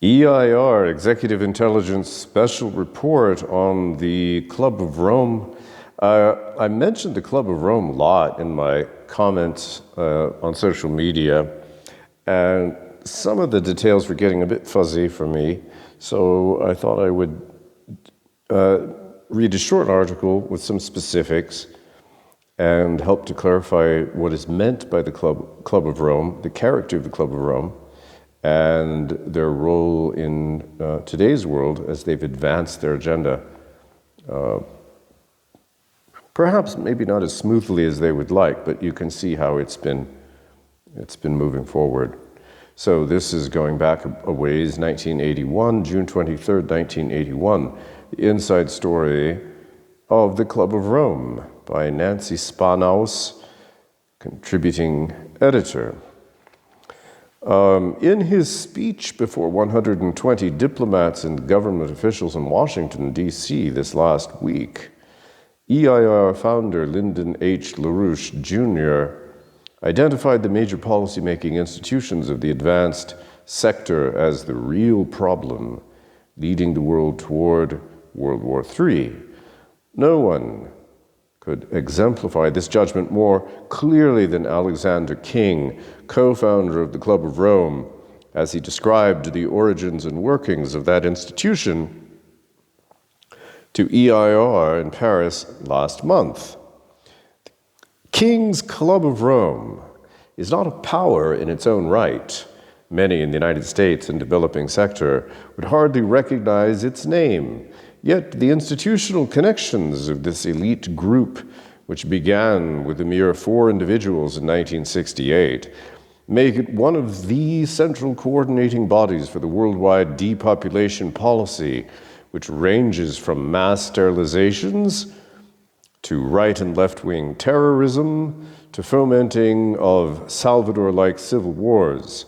EIR, Executive Intelligence Special Report on the Club of Rome. I mentioned the Club of Rome a lot in my comments on social media, and some of the details were getting a bit fuzzy for me, so I thought I would read a short article with some specifics and help to clarify what is meant by the Club of Rome, the character of the Club of Rome, and their role in today's world as they've advanced their agenda. Perhaps maybe not as smoothly as they would like, but you can see how it's been moving forward. So this is going back a ways, 1981, June 23rd, 1981, the inside story of the Club of Rome by Nancy Spanaus, contributing editor. In his speech before 120 diplomats and government officials in Washington, D.C. this last week, EIR founder Lyndon H. LaRouche, Jr. identified the major policymaking institutions of the advanced sector as the real problem leading the world toward World War III. No one could exemplify this judgment more clearly than Alexander King, co-founder of the Club of Rome, as he described the origins and workings of that institution to EIR in Paris last month. King's Club of Rome is not a power in its own right. Many in the United States and developing sector would hardly recognize its name. Yet the institutional connections of this elite group, which began with a mere 4 individuals in 1968, make it one of the central coordinating bodies for the worldwide depopulation policy, which ranges from mass sterilizations to right and left-wing terrorism to fomenting of Salvador-like civil wars.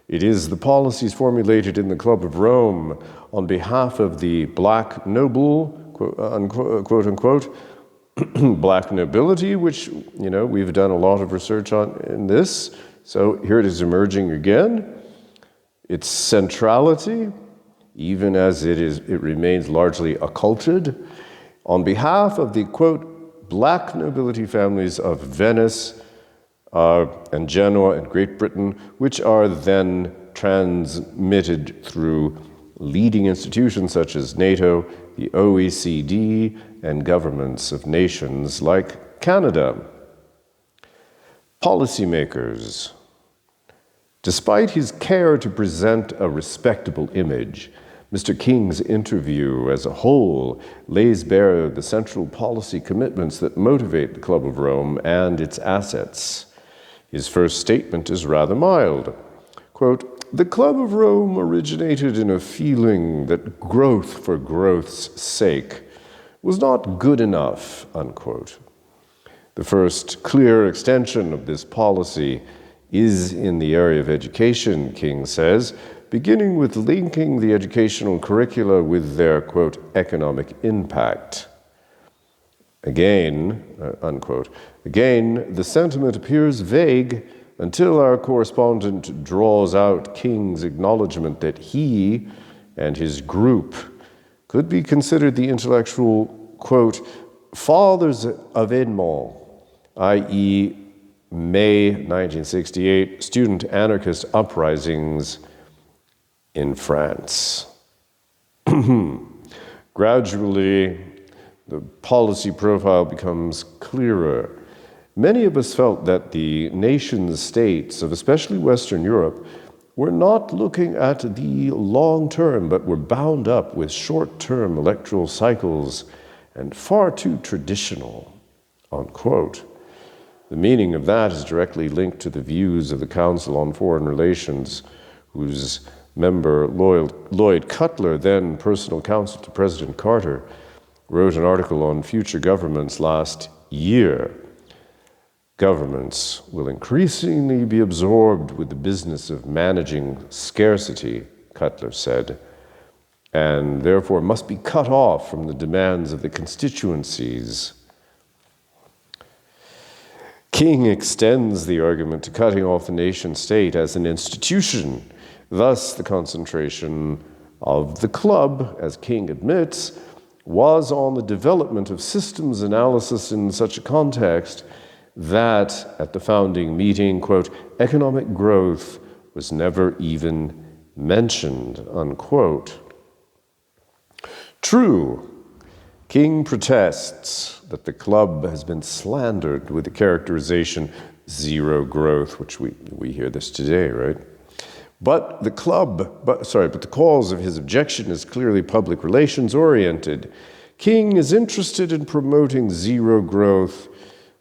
It is the policies formulated in the Club of Rome on behalf of the black noble, quote unquote, black nobility, which, we've done a lot of research on in this. So here it is emerging again. Its centrality, even as it remains largely occulted, on behalf of the, quote, black nobility families of Venice and Genoa and Great Britain, which are then transmitted through leading institutions such as NATO, the OECD, and governments of nations like Canada. Policymakers. Despite his care to present a respectable image, Mr. King's interview as a whole lays bare the central policy commitments that motivate the Club of Rome and its assets. His first statement is rather mild. Quote, "The Club of Rome originated in a feeling that growth for growth's sake was not good enough," unquote. The first clear extension of this policy is in the area of education, King says, beginning with linking the educational curricula with their, quote, economic impact. Again, unquote. Again, the sentiment appears vague until our correspondent draws out King's acknowledgement that he and his group could be considered the intellectual, quote, fathers of Edmond, i.e., May 1968 student anarchist uprisings in France. Gradually, the policy profile becomes clearer. Many of us felt that the nation-states of especially Western Europe were not looking at the long term, but were bound up with short-term electoral cycles and far too traditional, unquote. The meaning of that is directly linked to the views of the Council on Foreign Relations, whose member Lloyd Cutler, then personal counsel to President Carter, wrote an article on future governments last year. Governments will increasingly be absorbed with the business of managing scarcity, Cutler said, and therefore must be cut off from the demands of the constituencies. King extends the argument to cutting off the nation state as an institution Thus, the concentration of the club, as King admits, was on the development of systems analysis in such a context that, at the founding meeting, quote, economic growth was never even mentioned, unquote. True, King protests that the club has been slandered with the characterization zero growth, which we hear this today, right? But the cause of his objection is clearly public relations oriented. King is interested in promoting zero growth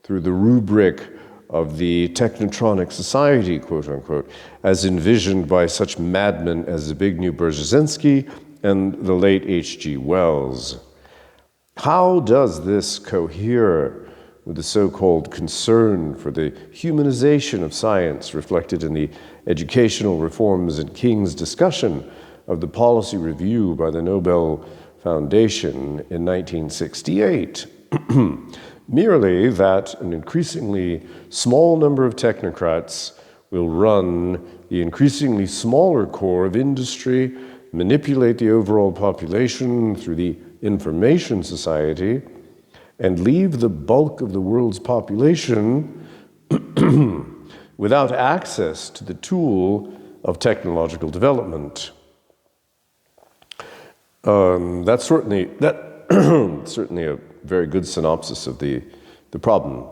through the rubric of the technotronic society, quote unquote, as envisioned by such madmen as Zbigniew Brzezinski and the late H.G. Wells. How does this cohere with the so-called concern for the humanization of science reflected in the educational reforms in King's discussion of the policy review by the Nobel Foundation in 1968? Merely that an increasingly small number of technocrats will run the increasingly smaller core of industry, manipulate the overall population through the information society, and leave the bulk of the world's population without access to the tool of technological development. That's certainly a very good synopsis of the problem,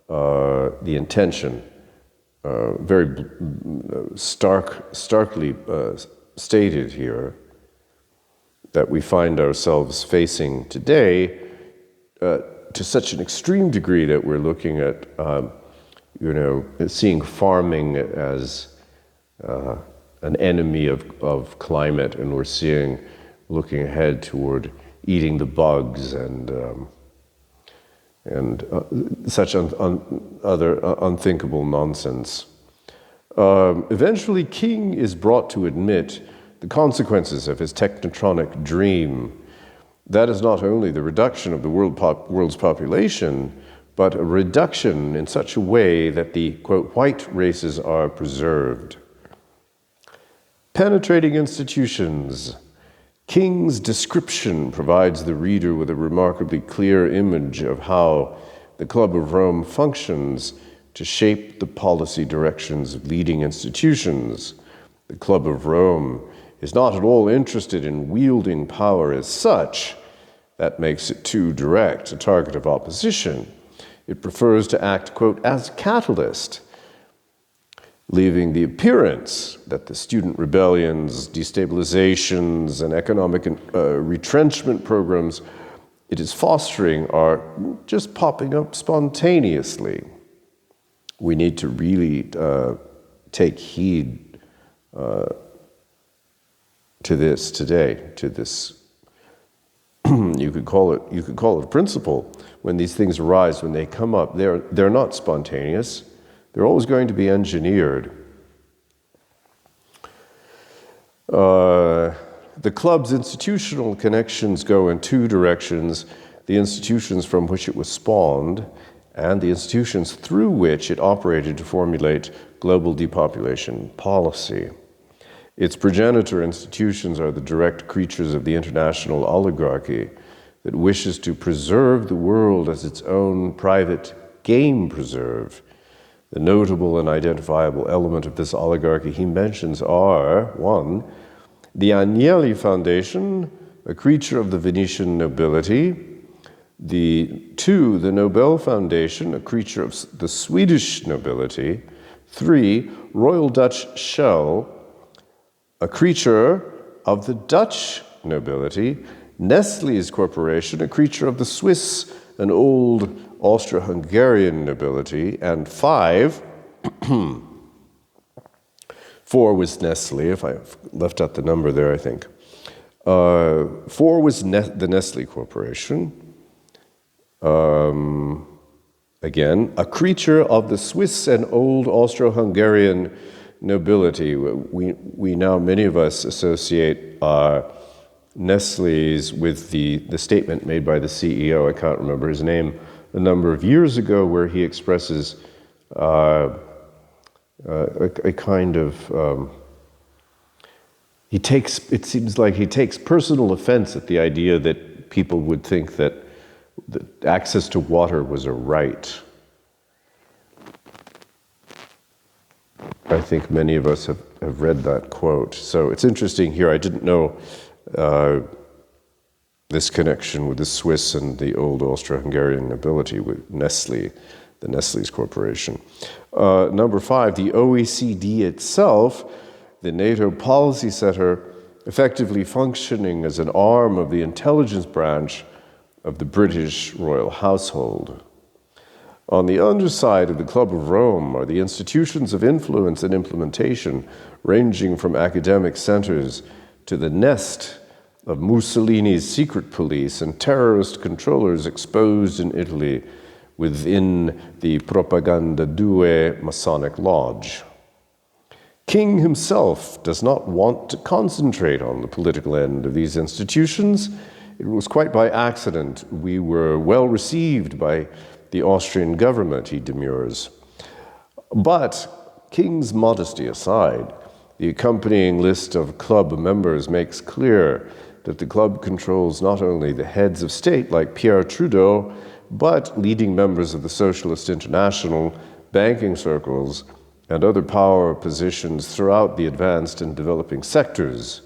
the intention, very starkly stated here, that we find ourselves facing today to such an extreme degree that we're looking at, seeing farming as an enemy of climate, and we're looking ahead toward eating the bugs and such other unthinkable nonsense. Eventually, King is brought to admit the consequences of his technotronic dream. That is not only the reduction of the world's population, but a reduction in such a way that the, quote, white races are preserved. Penetrating institutions. King's description provides the reader with a remarkably clear image of how the Club of Rome functions to shape the policy directions of leading institutions. The Club of Rome is not at all interested in wielding power as such. That makes it too direct, a target of opposition. It prefers to act, quote, as catalyst, leaving the appearance that the student rebellions, destabilizations, and economic retrenchment programs it is fostering are just popping up spontaneously. We need to really take heed to this today, to this, you could call it a principle. When these things arise, when they come up, they're not spontaneous. They're always going to be engineered. The club's institutional connections go in two directions: the institutions from which it was spawned and the institutions through which it operated to formulate global depopulation policy. Its progenitor institutions are the direct creatures of the international oligarchy that wishes to preserve the world as its own private game preserve. The notable and identifiable element of this oligarchy he mentions are, 1, the Agnelli Foundation, a creature of the Venetian nobility; 2, the Nobel Foundation, a creature of the Swedish nobility; 3, Royal Dutch Shell, a creature of the Dutch nobility; Nestlé's Corporation, a creature of the Swiss and old Austro-Hungarian nobility; and 5, 4 was Nestlé, if I left out the number there, I think. 4 was the Nestlé Corporation. Again, a creature of the Swiss and old Austro-Hungarian nobility. We now, many of us, associate Nestlé's with the statement made by the CEO, I can't remember his name, a number of years ago, where he expresses a kind of it seems like he takes personal offense at the idea that people would think that access to water was a right. I think many of us have read that quote. So it's interesting here. I didn't know this connection with the Swiss and the old Austro-Hungarian nobility with Nestle, the Nestle's corporation. Number 5, the OECD itself, the NATO policy center, effectively functioning as an arm of the intelligence branch of the British royal household. On the underside of the Club of Rome are the institutions of influence and implementation, ranging from academic centers to the nest of Mussolini's secret police and terrorist controllers exposed in Italy within the Propaganda Due Masonic Lodge. King himself does not want to concentrate on the political end of these institutions. It was quite by accident we were well received by the Austrian government, he demurs. But King's modesty aside, the accompanying list of club members makes clear that the club controls not only the heads of state like Pierre Trudeau, but leading members of the Socialist International, banking circles, and other power positions throughout the advanced and developing sectors.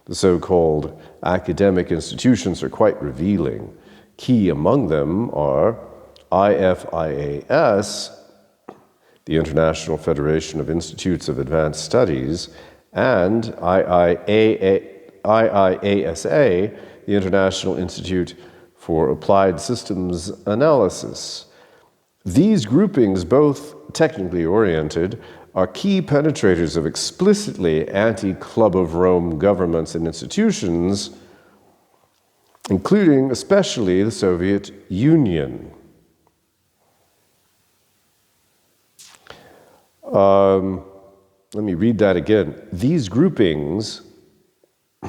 The so-called academic institutions are quite revealing. Key among them are IFIAS, the International Federation of Institutes of Advanced Studies, and IIASA, the International Institute for Applied Systems Analysis. These groupings, both technically oriented, are key penetrators of explicitly anti-Club of Rome governments and institutions, including especially the Soviet Union. Let me read that again. These groupings,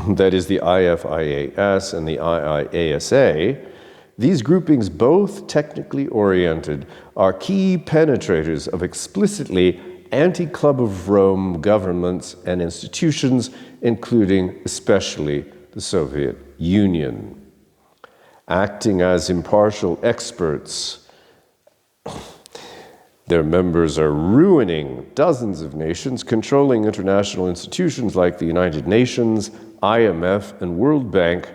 that is the IFIAS and the IIASA, these groupings, both technically oriented, are key penetrators of explicitly anti-Club of Rome governments and institutions, including especially the Soviet Union. Acting as impartial experts, their members are ruining dozens of nations, controlling international institutions like the United Nations, IMF, and World Bank,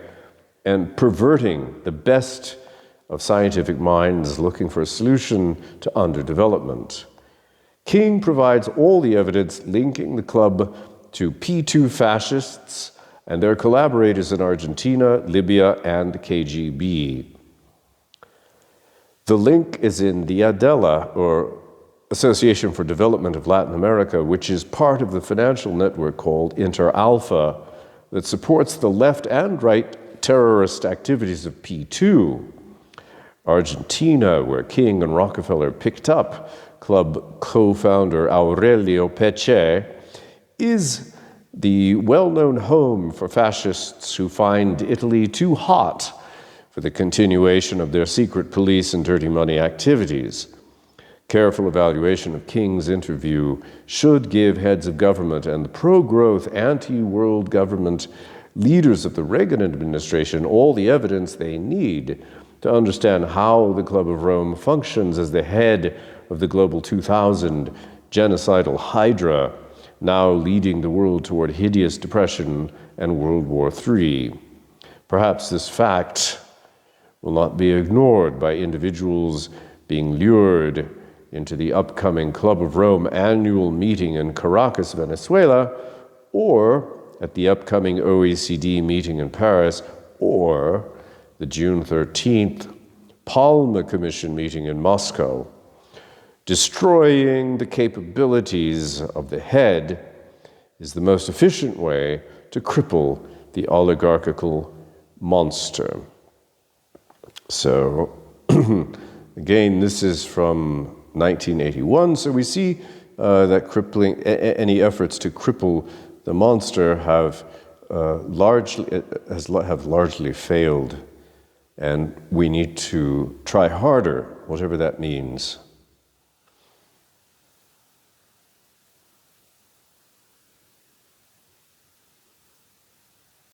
and perverting the best of scientific minds looking for a solution to underdevelopment. King provides all the evidence linking the club to P2 fascists and their collaborators in Argentina, Libya, and KGB. The link is in the ADELA, or Association for Development of Latin America, which is part of the financial network called Inter-Alpha that supports the left and right terrorist activities of P2. Argentina, where King and Rockefeller picked up club co-founder Aurelio Peche, is the well-known home for fascists who find Italy too hot for the continuation of their secret police and dirty money activities. Careful evaluation of King's interview should give heads of government and the pro-growth, anti-world government leaders of the Reagan administration all the evidence they need to understand how the Club of Rome functions as the head of the Global 2000 genocidal hydra, now leading the world toward hideous depression and World War III. Perhaps this fact will not be ignored by individuals being lured into the upcoming Club of Rome annual meeting in Caracas, Venezuela, or at the upcoming OECD meeting in Paris, or the June 13th Palma Commission meeting in Moscow. Destroying the capabilities of the head is the most efficient way to cripple the oligarchical monster. So, again, this is from 1981, so we see that any efforts to cripple the monster have largely failed, and we need to try harder, whatever that means.